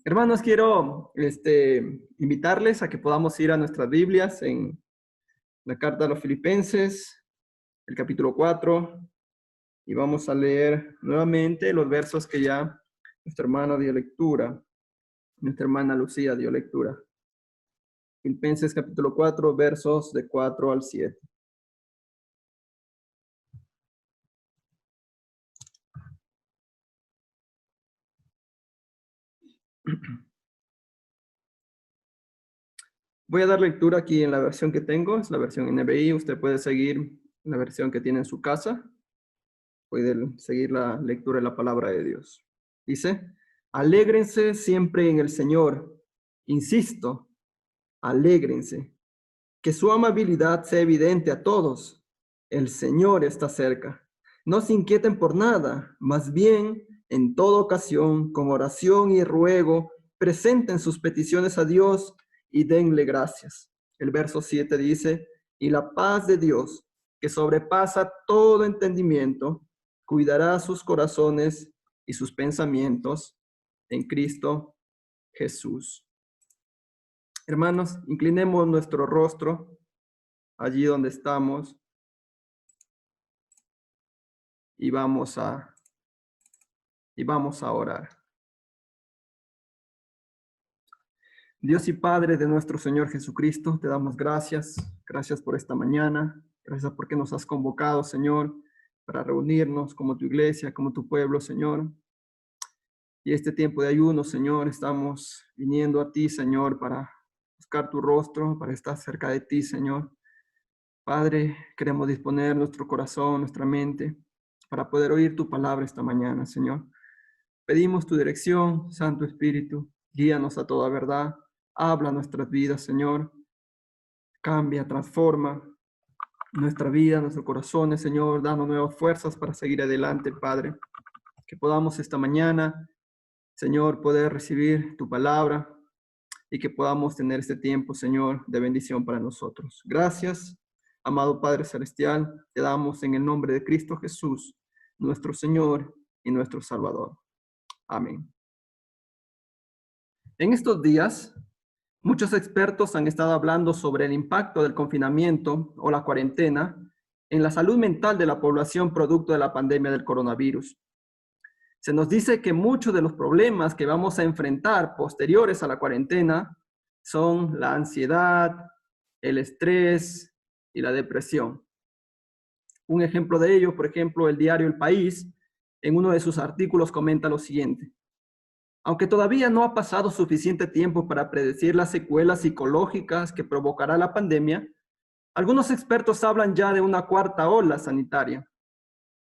Hermanos, quiero invitarles a que podamos ir a nuestras Biblias en la carta a los Filipenses, el capítulo 4, y vamos a leer nuevamente los versos que ya nuestra hermana dio lectura, nuestra hermana Lucía dio lectura. Filipenses capítulo 4, versos de 4 al 7. Voy a dar lectura aquí en la versión que tengo, es la versión NBI. Usted puede seguir la versión que tiene en su casa, puede seguir la lectura de la palabra de Dios. Dice, alégrense siempre en el Señor. Insisto, alégrense. Que su amabilidad sea evidente a todos. El Señor está cerca. No se inquieten por nada, más bien, en toda ocasión, con oración y ruego, presenten sus peticiones a Dios y denle gracias. El verso 7 dice, y la paz de Dios, que sobrepasa todo entendimiento, cuidará sus corazones y sus pensamientos en Cristo Jesús. Hermanos, inclinemos nuestro rostro allí donde estamos y vamos a orar. Dios y Padre de nuestro Señor Jesucristo, te damos gracias. Gracias por esta mañana. Gracias porque nos has convocado, Señor, para reunirnos como tu iglesia, como tu pueblo, Señor. Y este tiempo de ayuno, Señor, estamos viniendo a ti, Señor, para buscar tu rostro, para estar cerca de ti, Señor. Padre, queremos disponer nuestro corazón, nuestra mente, para poder oír tu palabra esta mañana, Señor. Pedimos tu dirección, Santo Espíritu, guíanos a toda verdad, habla nuestras vidas, Señor. Cambia, transforma nuestra vida, nuestros corazones, Señor, dando nuevas fuerzas para seguir adelante, Padre. Que podamos esta mañana, Señor, poder recibir tu palabra y que podamos tener este tiempo, Señor, de bendición para nosotros. Gracias, amado Padre Celestial, te damos en el nombre de Cristo Jesús, nuestro Señor y nuestro Salvador. Amén. En estos días, muchos expertos han estado hablando sobre el impacto del confinamiento o la cuarentena en la salud mental de la población producto de la pandemia del coronavirus. Se nos dice que muchos de los problemas que vamos a enfrentar posteriores a la cuarentena son la ansiedad, el estrés y la depresión. Un ejemplo de ello, por ejemplo, el diario El País, en uno de sus artículos comenta lo siguiente. Aunque todavía no ha pasado suficiente tiempo para predecir las secuelas psicológicas que provocará la pandemia, algunos expertos hablan ya de una cuarta ola sanitaria.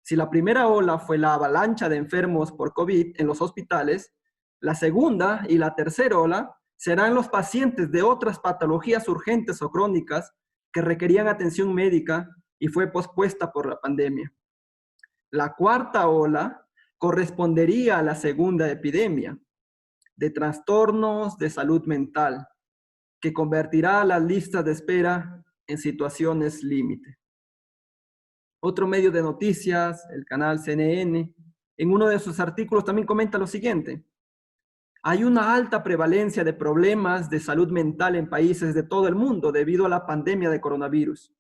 Si la primera ola fue la avalancha de enfermos por COVID en los hospitales, la segunda y la tercera ola serán los pacientes de otras patologías urgentes o crónicas que requerían atención médica y fue pospuesta por la pandemia. La cuarta ola correspondería a la segunda epidemia de trastornos de salud mental, que convertirá las listas de espera en situaciones límite. Otro medio de noticias, el canal CNN, en uno de sus artículos también comenta lo siguiente. Hay una alta prevalencia de problemas de salud mental en países de todo el mundo debido a la pandemia de coronavirus,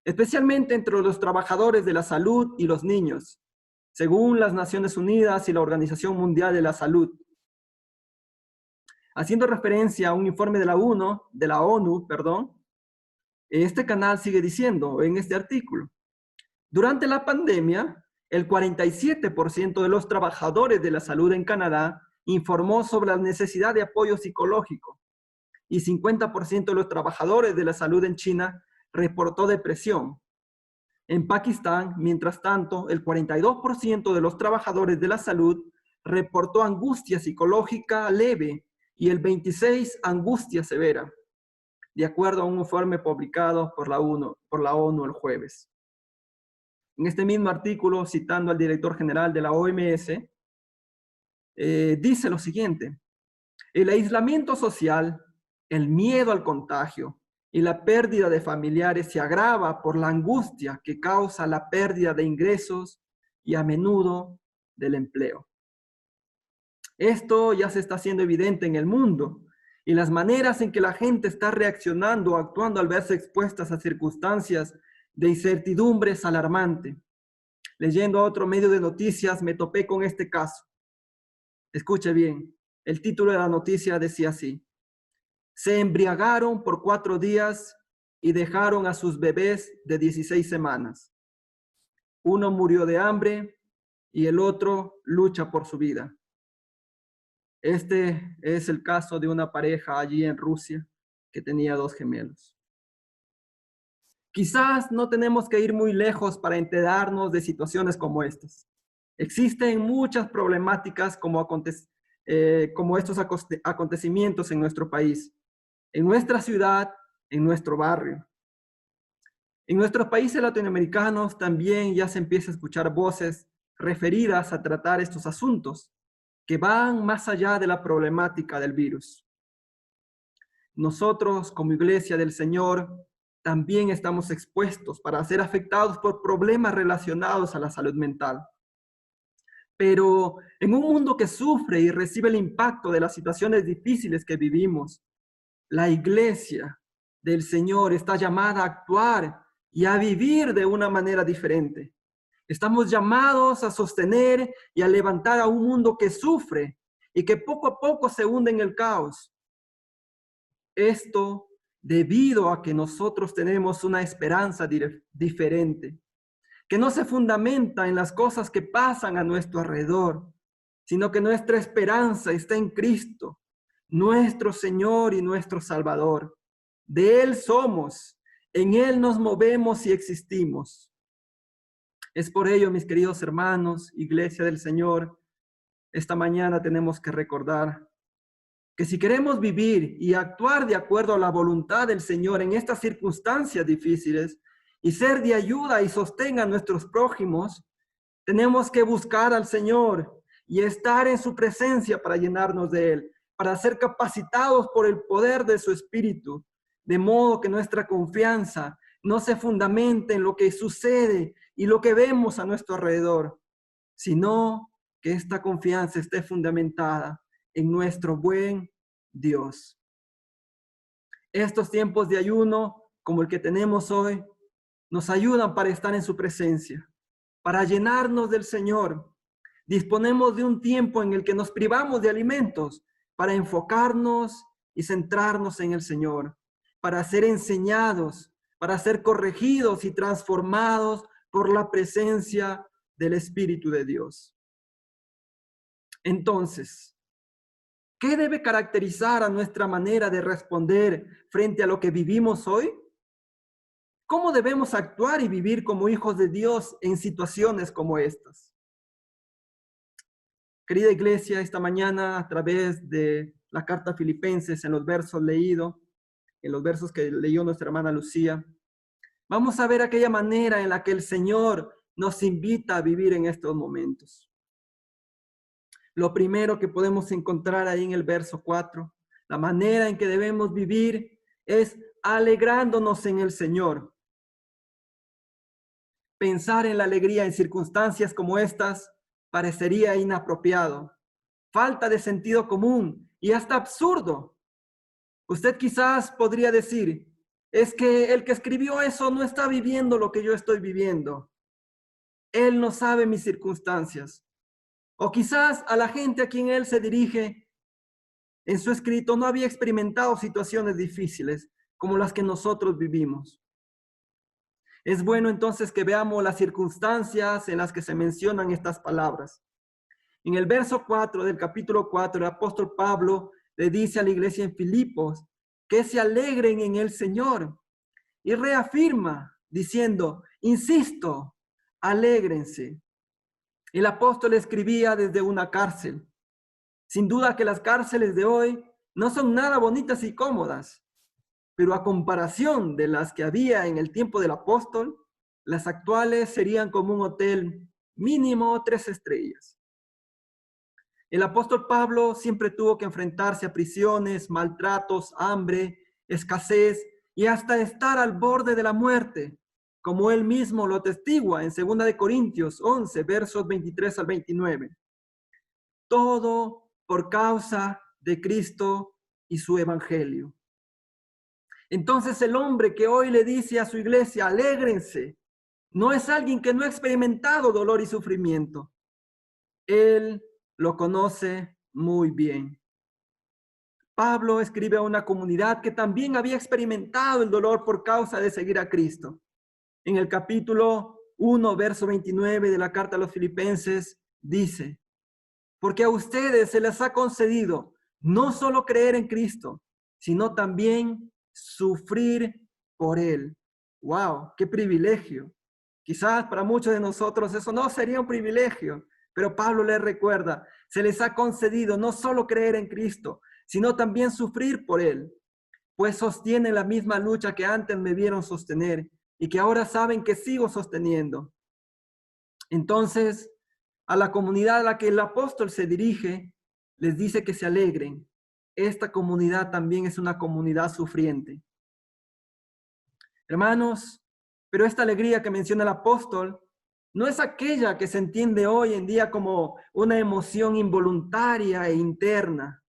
especialmente entre los trabajadores de la salud y los niños, según las Naciones Unidas y la Organización Mundial de la Salud. Haciendo referencia a un informe de la ONU, este canal sigue diciendo en este artículo, durante la pandemia, el 47% de los trabajadores de la salud en Canadá informó sobre la necesidad de apoyo psicológico y 50% de los trabajadores de la salud en China reportó depresión. En Pakistán, mientras tanto, el 42% de los trabajadores de la salud reportó angustia psicológica leve y el 26% angustia severa, de acuerdo a un informe publicado por la ONU el jueves. En este mismo artículo, citando al director general de la OMS, dice lo siguiente: el aislamiento social, el miedo al contagio y la pérdida de familiares se agrava por la angustia que causa la pérdida de ingresos y a menudo del empleo. Esto ya se está haciendo evidente en el mundo y las maneras en que la gente está reaccionando o actuando al verse expuestas a circunstancias de incertidumbre es alarmante. Leyendo a otro medio de noticias me topé con este caso. Escuche bien, el título de la noticia decía así: se embriagaron por 4 días y dejaron a sus bebés de 16 semanas. Uno murió de hambre y el otro lucha por su vida. Este es el caso de una pareja allí en Rusia que tenía 2 gemelos. Quizás no tenemos que ir muy lejos para enterarnos de situaciones como estas. Existen muchas problemáticas como estos acontecimientos en nuestro país, en nuestra ciudad, en nuestro barrio. En nuestros países latinoamericanos también ya se empieza a escuchar voces referidas a tratar estos asuntos que van más allá de la problemática del virus. Nosotros, como Iglesia del Señor, también estamos expuestos para ser afectados por problemas relacionados a la salud mental. Pero en un mundo que sufre y recibe el impacto de las situaciones difíciles que vivimos, la Iglesia del Señor está llamada a actuar y a vivir de una manera diferente. Estamos llamados a sostener y a levantar a un mundo que sufre y que poco a poco se hunde en el caos. Esto debido a que nosotros tenemos una esperanza diferente, que no se fundamenta en las cosas que pasan a nuestro alrededor, sino que nuestra esperanza está en Cristo, nuestro Señor y nuestro Salvador. De Él somos, en Él nos movemos y existimos. Es por ello, mis queridos hermanos, Iglesia del Señor, esta mañana tenemos que recordar que si queremos vivir y actuar de acuerdo a la voluntad del Señor en estas circunstancias difíciles y ser de ayuda y sostén a nuestros prójimos, tenemos que buscar al Señor y estar en su presencia para llenarnos de Él, para ser capacitados por el poder de su Espíritu, de modo que nuestra confianza no se fundamente en lo que sucede y lo que vemos a nuestro alrededor, sino que esta confianza esté fundamentada en nuestro buen Dios. Estos tiempos de ayuno, como el que tenemos hoy, nos ayudan para estar en su presencia, para llenarnos del Señor. Disponemos de un tiempo en el que nos privamos de alimentos para enfocarnos y centrarnos en el Señor, para ser enseñados, para ser corregidos y transformados por la presencia del Espíritu de Dios. Entonces, ¿qué debe caracterizar a nuestra manera de responder frente a lo que vivimos hoy? ¿Cómo debemos actuar y vivir como hijos de Dios en situaciones como estas? Querida Iglesia, esta mañana a través de la carta a Filipenses, en los versos leídos, en los versos que leyó nuestra hermana Lucía, vamos a ver aquella manera en la que el Señor nos invita a vivir en estos momentos. Lo primero que podemos encontrar ahí en el verso 4, la manera en que debemos vivir es alegrándonos en el Señor. Pensar en la alegría en circunstancias como estas parecería inapropiado, falta de sentido común y hasta absurdo. Usted quizás podría decir, es que el que escribió eso no está viviendo lo que yo estoy viviendo. Él no sabe mis circunstancias. O quizás a la gente a quien él se dirige en su escrito no había experimentado situaciones difíciles como las que nosotros vivimos. Es bueno entonces que veamos las circunstancias en las que se mencionan estas palabras. En el verso 4 del capítulo 4, el apóstol Pablo le dice a la iglesia en Filipos que se alegren en el Señor y reafirma diciendo, insisto, alégrense. El apóstol escribía desde una cárcel. Sin duda que las cárceles de hoy no son nada bonitas y cómodas, pero a comparación de las que había en el tiempo del apóstol, las actuales serían como un hotel mínimo 3 estrellas. El apóstol Pablo siempre tuvo que enfrentarse a prisiones, maltratos, hambre, escasez y hasta estar al borde de la muerte, como él mismo lo atestigua en 2 Corintios 11, versos 23 al 29. Todo por causa de Cristo y su evangelio. Entonces el hombre que hoy le dice a su iglesia, alégrense, no es alguien que no ha experimentado dolor y sufrimiento. Él lo conoce muy bien. Pablo escribe a una comunidad que también había experimentado el dolor por causa de seguir a Cristo. En el capítulo 1, verso 29 de la carta a los Filipenses, dice, porque a ustedes se les ha concedido no solo creer en Cristo, sino también sufrir por Él. ¡Wow! ¡Qué privilegio! Quizás para muchos de nosotros eso no sería un privilegio, pero Pablo les recuerda, se les ha concedido no solo creer en Cristo, sino también sufrir por Él, pues sostienen la misma lucha que antes me vieron sostener y que ahora saben que sigo sosteniendo. Entonces, a la comunidad a la que el apóstol se dirige, les dice que se alegren. Esta comunidad también es una comunidad sufriente. Hermanos, pero esta alegría que menciona el apóstol no es aquella que se entiende hoy en día como una emoción involuntaria e interna,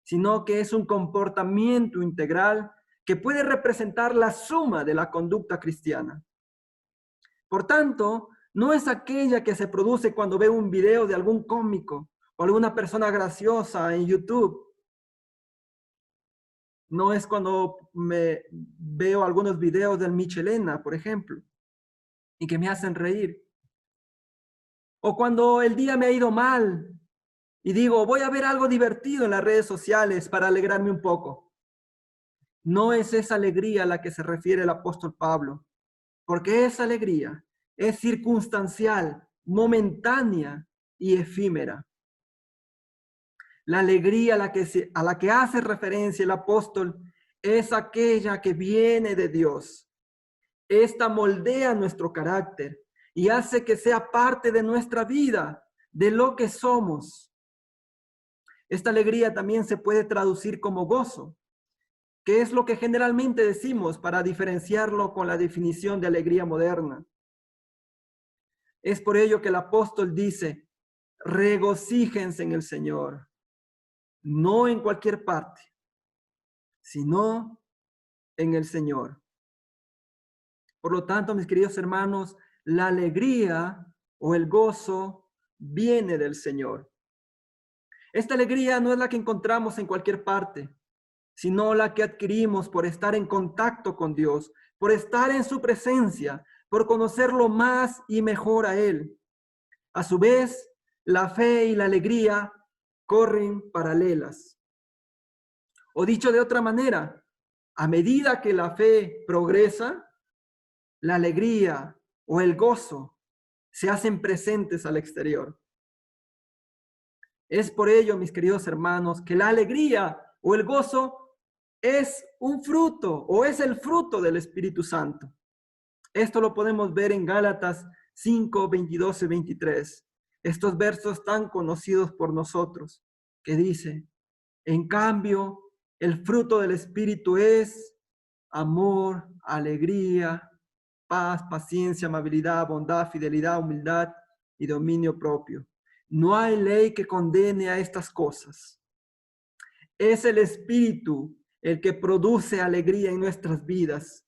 sino que es un comportamiento integral que puede representar la suma de la conducta cristiana. Por tanto, no es aquella que se produce cuando veo un video de algún cómico o alguna persona graciosa en YouTube. No es cuando me veo algunos videos del Michelena, por ejemplo, y que me hacen reír. O cuando el día me ha ido mal y digo, voy a ver algo divertido en las redes sociales para alegrarme un poco. No es esa alegría a la que se refiere el apóstol Pablo, porque esa alegría es circunstancial, momentánea y efímera. La alegría a la que hace referencia el apóstol es aquella que viene de Dios. Esta moldea nuestro carácter y hace que sea parte de nuestra vida, de lo que somos. Esta alegría también se puede traducir como gozo, que es lo que generalmente decimos para diferenciarlo con la definición de alegría moderna. Es por ello que el apóstol dice, regocíjense en el Señor, no en cualquier parte, sino en el Señor. Por lo tanto, mis queridos hermanos, la alegría o el gozo viene del Señor. Esta alegría no es la que encontramos en cualquier parte, sino la que adquirimos por estar en contacto con Dios, por estar en su presencia, por conocerlo más y mejor a Él. A su vez, la fe y la alegría corren paralelas. O dicho de otra manera, a medida que la fe progresa, la alegría o el gozo se hacen presentes al exterior. Es por ello, mis queridos hermanos, que la alegría o el gozo es un fruto o es el fruto del Espíritu Santo. Esto lo podemos ver en Gálatas 5, 22 y 23. Estos versos tan conocidos por nosotros, que dice, en cambio, el fruto del Espíritu es amor, alegría, paz, paciencia, amabilidad, bondad, fidelidad, humildad y dominio propio. No hay ley que condene a estas cosas. Es el Espíritu el que produce alegría en nuestras vidas.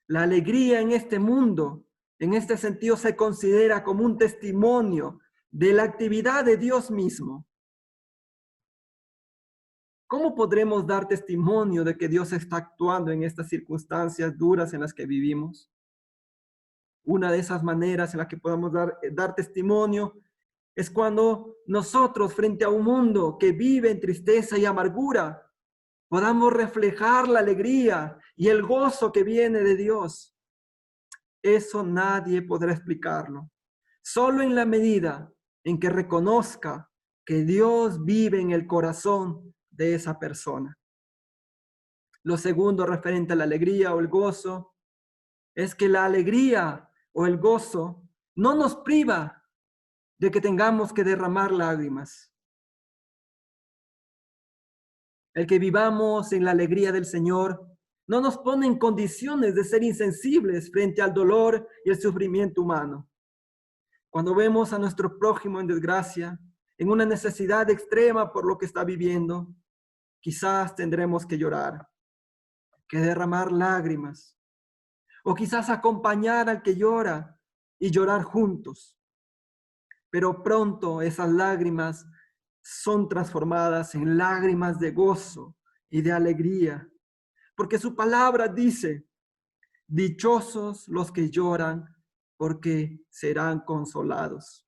La alegría en este mundo, en este sentido, se considera como un testimonio de la actividad de Dios mismo. ¿Cómo podremos dar testimonio de que Dios está actuando en estas circunstancias duras en las que vivimos? Una de esas maneras en las que podemos dar testimonio es cuando nosotros, frente a un mundo que vive en tristeza y amargura, podamos reflejar la alegría y el gozo que viene de Dios. Eso nadie podrá explicarlo. Solo en la medida en que reconozca que Dios vive en el corazón de esa persona. Lo segundo, referente a la alegría o el gozo, es que la alegría o el gozo no nos priva de que tengamos que derramar lágrimas. El que vivamos en la alegría del Señor no nos pone en condiciones de ser insensibles frente al dolor y el sufrimiento humano. Cuando vemos a nuestro prójimo en desgracia, en una necesidad extrema por lo que está viviendo, quizás tendremos que llorar, que derramar lágrimas, o quizás acompañar al que llora y llorar juntos. Pero pronto esas lágrimas son transformadas en lágrimas de gozo y de alegría, porque su palabra dice: dichosos los que lloran, porque serán consolados.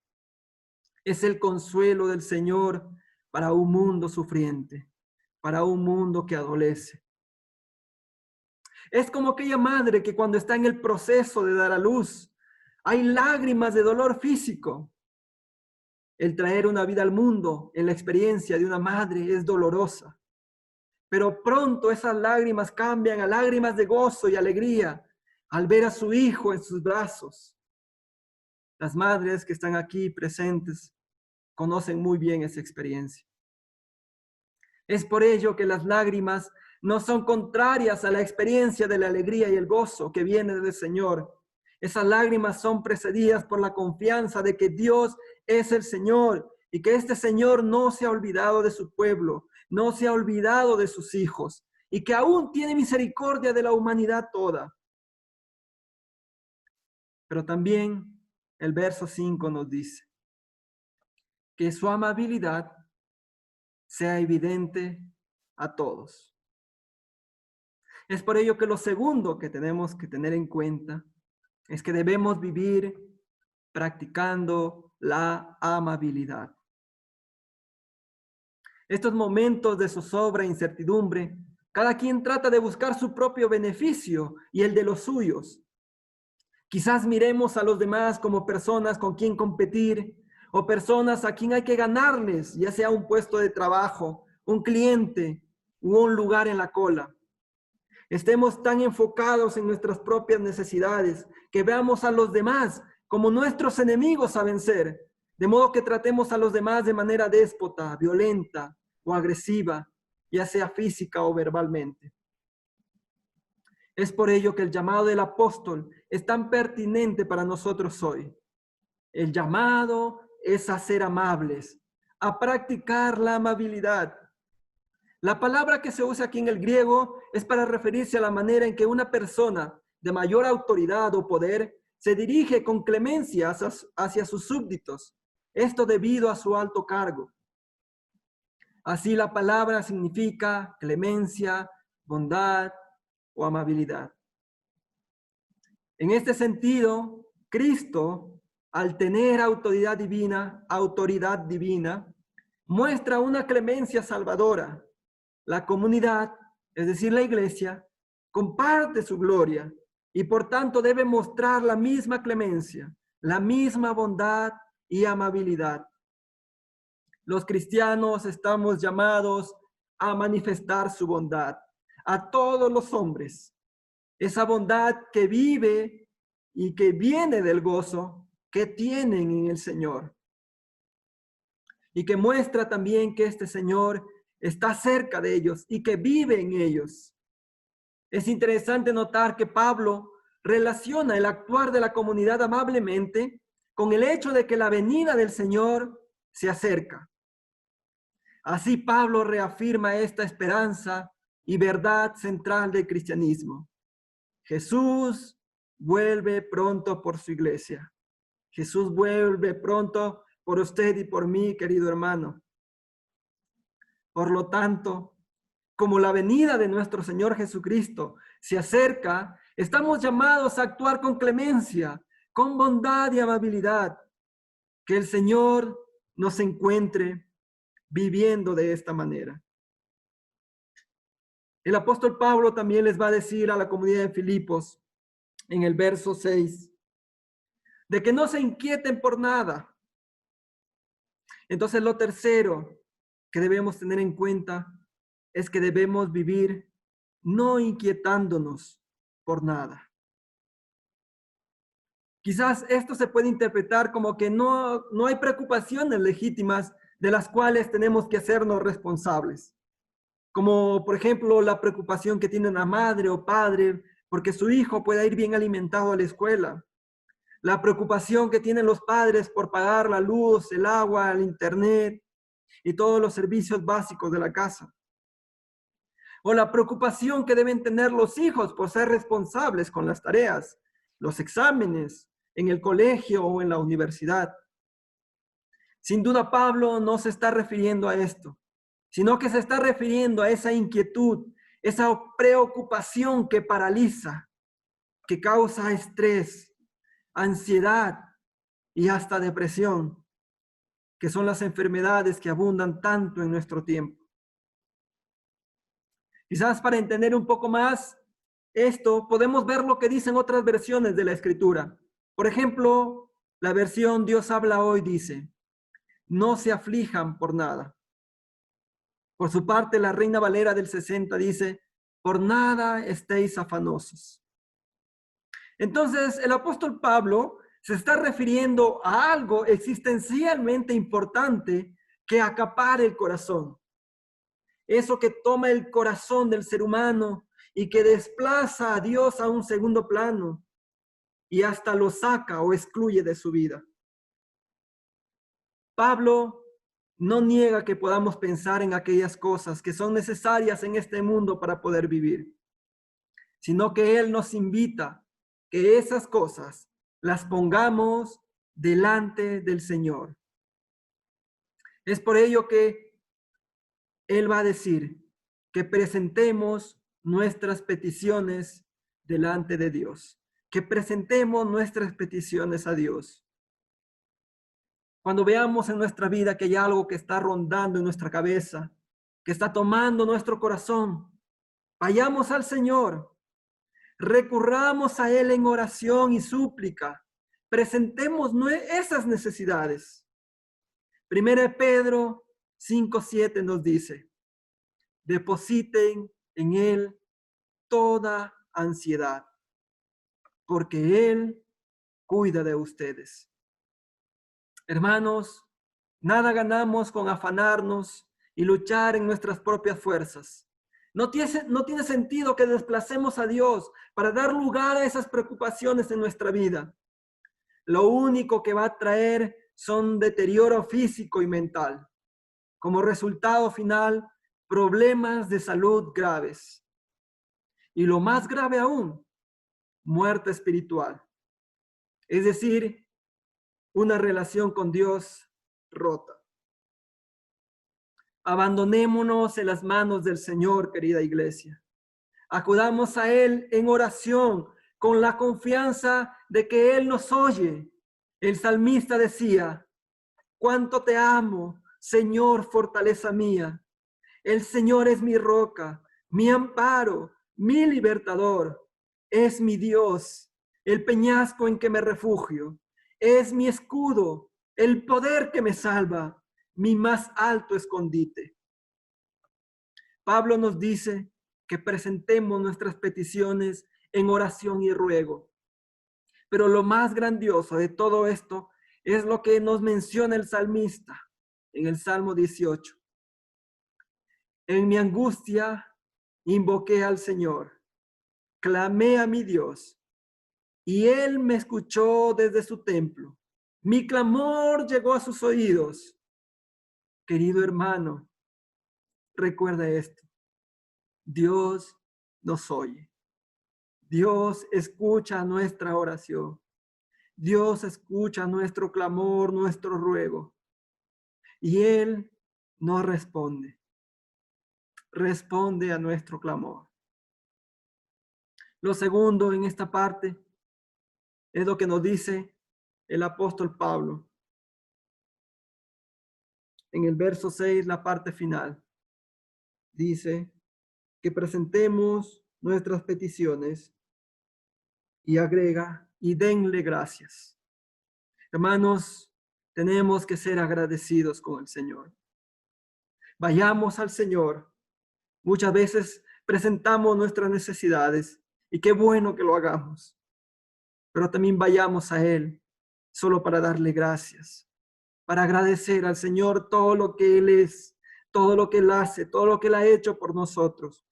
Es el consuelo del Señor para un mundo sufriente, para un mundo que adolece. Es como aquella madre que cuando está en el proceso de dar a luz, hay lágrimas de dolor físico. El traer una vida al mundo en la experiencia de una madre es dolorosa, pero pronto esas lágrimas cambian a lágrimas de gozo y alegría al ver a su hijo en sus brazos. Las madres que están aquí presentes conocen muy bien esa experiencia. Es por ello que las lágrimas no son contrarias a la experiencia de la alegría y el gozo que viene del Señor. Esas lágrimas son precedidas por la confianza de que Dios es el Señor y que este Señor no se ha olvidado de su pueblo, no se ha olvidado de sus hijos y que aún tiene misericordia de la humanidad toda. Pero también el verso 5 nos dice que su amabilidad sea evidente a todos. Es por ello que lo segundo que tenemos que tener en cuenta es que debemos vivir practicando la amabilidad. Estos momentos de zozobra e incertidumbre, cada quien trata de buscar su propio beneficio y el de los suyos. Quizás miremos a los demás como personas con quien competir o personas a quien hay que ganarles, ya sea un puesto de trabajo, un cliente u un lugar en la cola. Estemos tan enfocados en nuestras propias necesidades que veamos a los demás como nuestros enemigos a vencer, de modo que tratemos a los demás de manera déspota, violenta o agresiva, ya sea física o verbalmente. Es por ello que el llamado del apóstol es tan pertinente para nosotros hoy. El llamado es a ser amables, a practicar la amabilidad. La palabra que se usa aquí en el griego es para referirse a la manera en que una persona de mayor autoridad o poder se dirige con clemencia hacia sus súbditos, esto debido a su alto cargo. Así la palabra significa clemencia, bondad o amabilidad. En este sentido, Cristo, al tener autoridad divina, muestra una clemencia salvadora. La comunidad, es decir, la iglesia, comparte su gloria y por tanto debe mostrar la misma clemencia, la misma bondad y amabilidad. Los cristianos estamos llamados a manifestar su bondad a todos los hombres. Esa bondad que vive y que viene del gozo que tienen en el Señor. Y que muestra también que este Señor está cerca de ellos y que vive en ellos. Es interesante notar que Pablo relaciona el actuar de la comunidad amablemente con el hecho de que la venida del Señor se acerca. Así Pablo reafirma esta esperanza y verdad central del cristianismo. Jesús vuelve pronto por su iglesia. Jesús vuelve pronto por usted y por mí, querido hermano. Por lo tanto, como la venida de nuestro Señor Jesucristo se acerca, estamos llamados a actuar con clemencia, con bondad y amabilidad. Que el Señor nos encuentre viviendo de esta manera. El apóstol Pablo también les va a decir a la comunidad de Filipos, en el verso 6, de que no se inquieten por nada. Entonces, lo tercero que debemos tener en cuenta es que debemos vivir no inquietándonos por nada. Quizás esto se puede interpretar como que no hay preocupaciones legítimas de las cuales tenemos que hacernos responsables. Como, por ejemplo, la preocupación que tiene una madre o padre porque su hijo pueda ir bien alimentado a la escuela. la preocupación que tienen los padres por pagar la luz, el agua, el internet y todos los servicios básicos de la casa. O la preocupación que deben tener los hijos por ser responsables con las tareas, los exámenes en el colegio o en la universidad. Sin duda, Pablo no se está refiriendo a esto, sino que se está refiriendo a esa inquietud, esa preocupación que paraliza, que causa estrés, ansiedad y hasta depresión, que son las enfermedades que abundan tanto en nuestro tiempo. Quizás para entender un poco más esto, podemos ver lo que dicen otras versiones de la Escritura. Por ejemplo, la versión Dios habla hoy dice, no se aflijan por nada. Por su parte, la Reina Valera del 60 dice, por nada estéis afanosos. Entonces, el apóstol Pablo se está refiriendo a algo existencialmente importante que acapara el corazón. Eso que toma el corazón del ser humano y que desplaza a Dios a un segundo plano y hasta lo saca o excluye de su vida. Pablo no niega que podamos pensar en aquellas cosas que son necesarias en este mundo para poder vivir, sino que él nos invita que esas cosas las pongamos delante del Señor. Es por ello que él va a decir que presentemos nuestras peticiones delante de Dios, que presentemos nuestras peticiones a Dios. Cuando veamos en nuestra vida que hay algo que está rondando en nuestra cabeza, que está tomando nuestro corazón, vayamos al Señor, recurramos a Él en oración y súplica, presentemos esas necesidades. Primera de Pedro 5:7 nos dice, depositen en Él toda ansiedad, porque Él cuida de ustedes. Hermanos, nada ganamos con afanarnos y luchar en nuestras propias fuerzas. No tiene sentido que desplacemos a Dios para dar lugar a esas preocupaciones en nuestra vida. Lo único que va a traer son deterioro físico y mental. Como resultado final, problemas de salud graves. Y lo más grave aún, muerte espiritual. Es decir, una relación con Dios rota. Abandonémonos en las manos del Señor, querida iglesia. Acudamos a Él en oración con la confianza de que Él nos oye. El salmista decía, cuánto te amo, Señor, fortaleza mía. El Señor es mi roca, mi amparo, mi libertador. Es mi Dios, el peñasco en que me refugio. Es mi escudo, el poder que me salva, mi más alto escondite. Pablo nos dice que presentemos nuestras peticiones en oración y ruego. Pero lo más grandioso de todo esto es lo que nos menciona el salmista en el Salmo 18. En mi angustia invoqué al Señor, clamé a mi Dios, y Él me escuchó desde su templo. Mi clamor llegó a sus oídos. Querido hermano, recuerda esto. Dios nos oye. Dios escucha nuestra oración. Dios escucha nuestro clamor, nuestro ruego. Y Él nos responde. Responde a nuestro clamor. Lo segundo en esta parte es lo que nos dice el apóstol Pablo. En el verso 6, la parte final, dice que presentemos nuestras peticiones y agrega, y denle gracias. Hermanos, tenemos que ser agradecidos con el Señor. Vayamos al Señor. Muchas veces presentamos nuestras necesidades y qué bueno que lo hagamos. Pero también vayamos a Él solo para darle gracias, para agradecer al Señor todo lo que Él es, todo lo que Él hace, todo lo que Él ha hecho por nosotros.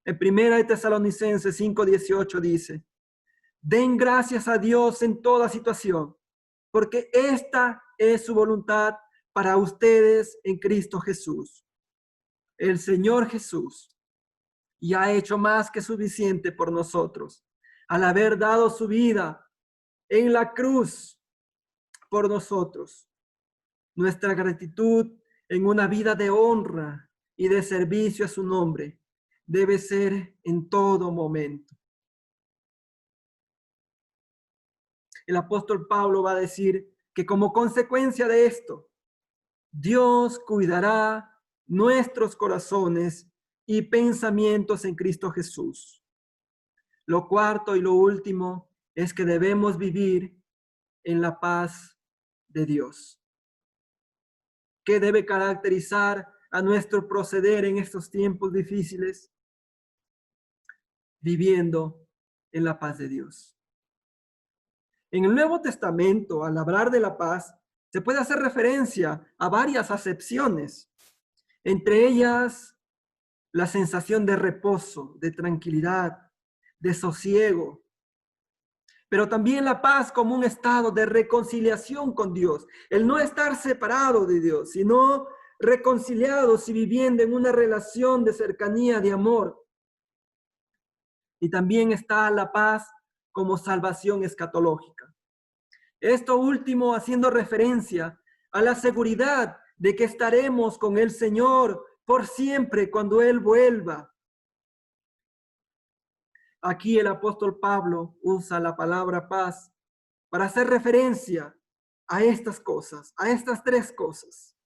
En 1 Tesalonicenses 5:18 dice, Den gracias a Dios en toda situación, porque esta es su voluntad para ustedes en Cristo Jesús. El Señor Jesús y ha hecho más que suficiente por nosotros, al haber dado su vida en la cruz por nosotros. Nuestra gratitud en una vida de honra y de servicio a su nombre debe ser en todo momento. El apóstol Pablo va a decir que como consecuencia de esto, Dios cuidará nuestros corazones y pensamientos en Cristo Jesús. Lo cuarto y lo último es que debemos vivir en la paz de Dios. ¿Qué debe caracterizar a nuestro proceder en estos tiempos difíciles? Viviendo en la paz de Dios. En el Nuevo Testamento, al hablar de la paz, se puede hacer referencia a varias acepciones, entre ellas la sensación de reposo, de tranquilidad, de sosiego, pero también la paz como un estado de reconciliación con Dios, el no estar separado de Dios, sino reconciliados y viviendo en una relación de cercanía, de amor. Y también está la paz como salvación escatológica. Esto último haciendo referencia a la seguridad de que estaremos con el Señor por siempre cuando Él vuelva. Aquí el apóstol Pablo usa la palabra paz para hacer referencia a estas cosas, a estas tres cosas.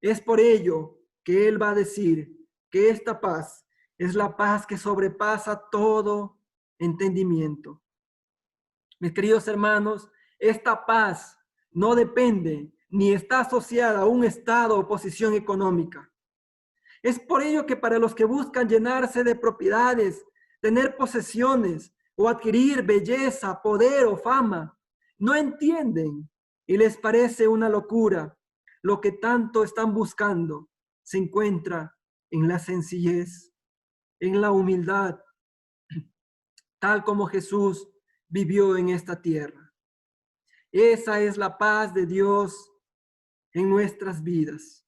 Es por ello que él va a decir que esta paz es la paz que sobrepasa todo entendimiento. Mis queridos hermanos, esta paz no depende ni está asociada a un estado o posición económica. Es por ello que para los que buscan llenarse de propiedades, tener posesiones o adquirir belleza, poder o fama, no entienden y les parece una locura. Lo que tanto están buscando se encuentra en la sencillez, en la humildad, tal como Jesús vivió en esta tierra. Esa es la paz de Dios en nuestras vidas.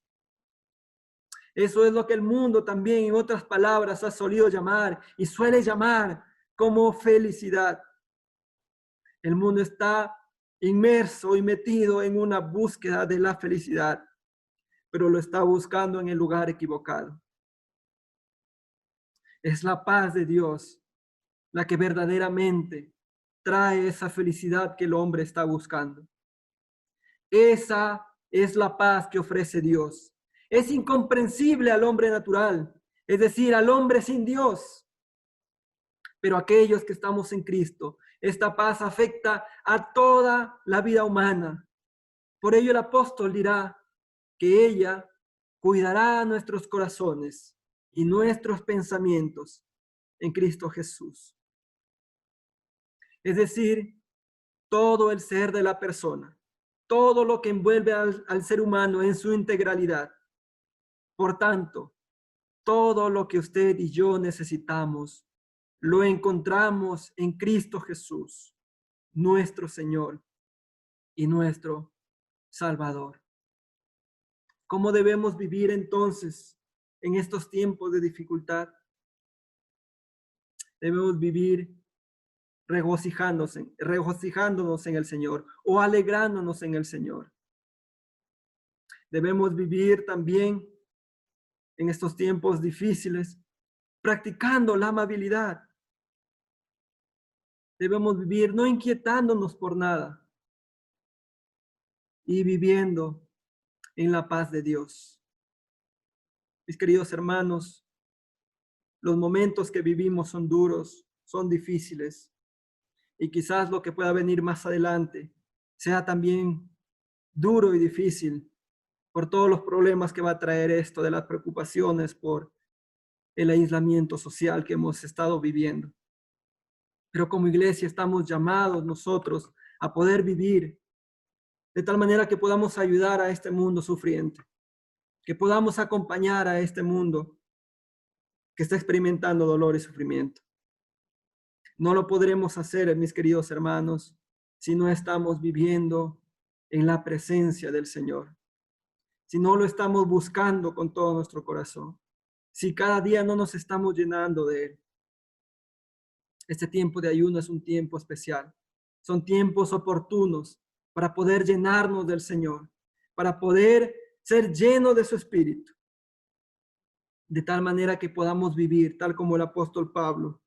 Eso es lo que el mundo también, en otras palabras, ha solido llamar y suele llamar como felicidad. El mundo está inmerso y metido en una búsqueda de la felicidad, pero lo está buscando en el lugar equivocado. Es la paz de Dios la que verdaderamente trae esa felicidad que el hombre está buscando. Esa es la paz que ofrece Dios. Es incomprensible al hombre natural, es decir, al hombre sin Dios. Pero aquellos que estamos en Cristo, esta paz afecta a toda la vida humana. Por ello el apóstol dirá que ella cuidará nuestros corazones y nuestros pensamientos en Cristo Jesús. Es decir, todo el ser de la persona, todo lo que envuelve al ser humano en su integralidad. Por tanto, todo lo que usted y yo necesitamos, lo encontramos en Cristo Jesús, nuestro Señor y nuestro Salvador. ¿Cómo debemos vivir entonces en estos tiempos de dificultad? Debemos vivir regocijándonos en el Señor o alegrándonos en el Señor. Debemos vivir también en estos tiempos difíciles practicando la amabilidad. Debemos vivir no inquietándonos por nada y viviendo en la paz de Dios. Mis queridos hermanos, los momentos que vivimos son duros, son difíciles, y quizás lo que pueda venir más adelante sea también duro y difícil por todos los problemas que va a traer esto, de las preocupaciones por el aislamiento social que hemos estado viviendo. Pero como iglesia estamos llamados nosotros a poder vivir de tal manera que podamos ayudar a este mundo sufriente, que podamos acompañar a este mundo que está experimentando dolor y sufrimiento. No lo podremos hacer, mis queridos hermanos, si no estamos viviendo en la presencia del Señor, si no lo estamos buscando con todo nuestro corazón, si cada día no nos estamos llenando de Él. Este tiempo de ayuno es un tiempo especial. Son tiempos oportunos para poder llenarnos del Señor, para poder ser llenos de su Espíritu, de tal manera que podamos vivir tal como el apóstol Pablo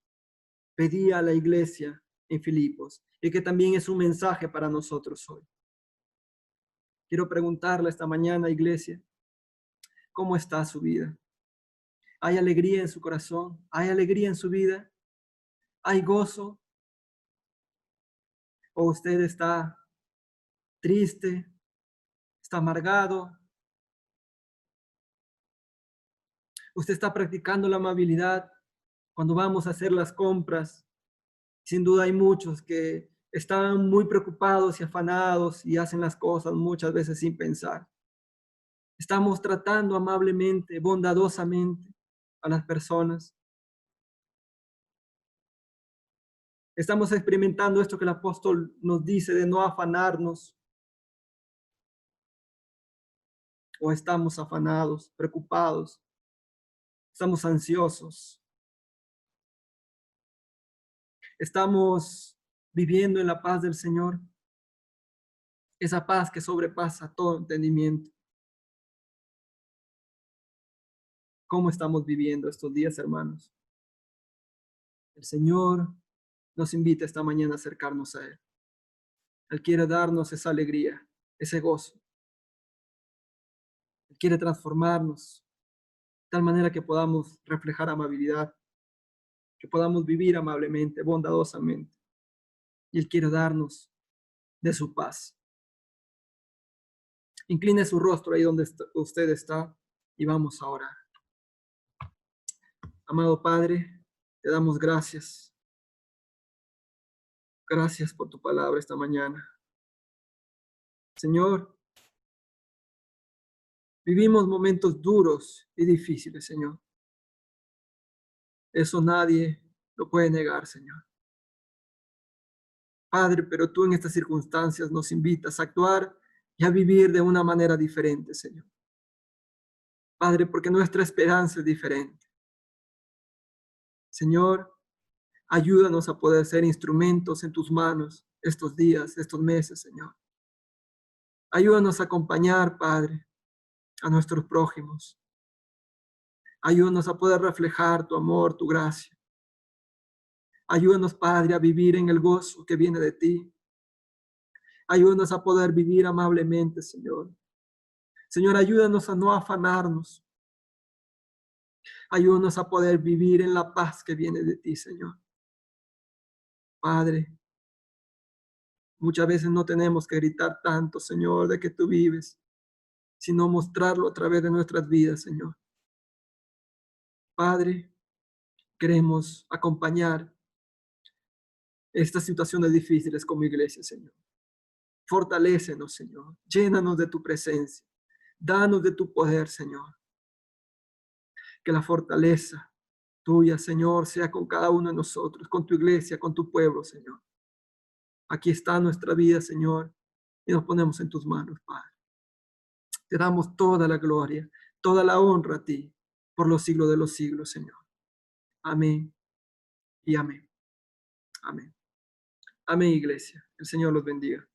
pedía a la iglesia en Filipos, y que también es un mensaje para nosotros hoy. Quiero preguntarle esta mañana, iglesia, ¿cómo está su vida? ¿Hay alegría en su corazón? ¿Hay alegría en su vida? ¿Hay gozo? ¿O usted está triste? ¿Está amargado? ¿Usted está practicando la amabilidad cuando vamos a hacer las compras? Sin duda hay muchos que están muy preocupados y afanados y hacen las cosas muchas veces sin pensar. Estamos tratando amablemente, bondadosamente a las personas. Estamos experimentando esto que el apóstol nos dice de no afanarnos, o estamos afanados, preocupados, estamos ansiosos, estamos viviendo en la paz del Señor, esa paz que sobrepasa todo entendimiento. ¿Cómo estamos viviendo estos días, hermanos? El Señor nos invita esta mañana a acercarnos a Él. Él quiere darnos esa alegría, ese gozo. Él quiere transformarnos de tal manera que podamos reflejar amabilidad, que podamos vivir amablemente, bondadosamente. Y Él quiere darnos de su paz. Incline su rostro ahí donde usted está y vamos a orar. Amado Padre, te damos gracias. Gracias por tu palabra esta mañana. Señor, vivimos momentos duros y difíciles, Señor. Eso nadie lo puede negar, Señor. Padre, pero tú en estas circunstancias nos invitas a actuar y a vivir de una manera diferente, Señor. Padre, porque nuestra esperanza es diferente. Señor, ayúdanos a poder ser instrumentos en tus manos estos días, estos meses, Señor. Ayúdanos a acompañar, Padre, a nuestros prójimos. Ayúdanos a poder reflejar tu amor, tu gracia. Ayúdanos, Padre, a vivir en el gozo que viene de ti. Ayúdanos a poder vivir amablemente, Señor. Señor, ayúdanos a no afanarnos. Ayúdanos a poder vivir en la paz que viene de ti, Señor. Padre, muchas veces no tenemos que gritar tanto, Señor, de que tú vives, sino mostrarlo a través de nuestras vidas, Señor. Padre, queremos acompañar estas situaciones difíciles como iglesia, Señor. Fortalécenos, Señor. Llénanos de tu presencia. Danos de tu poder, Señor. Que la fortaleza tuya, Señor, sea con cada uno de nosotros, con tu iglesia, con tu pueblo, Señor. Aquí está nuestra vida, Señor, y nos ponemos en tus manos, Padre. Te damos toda la gloria, toda la honra a ti, por los siglos de los siglos, Señor. Amén y amén. Amén. Amén, iglesia. El Señor los bendiga.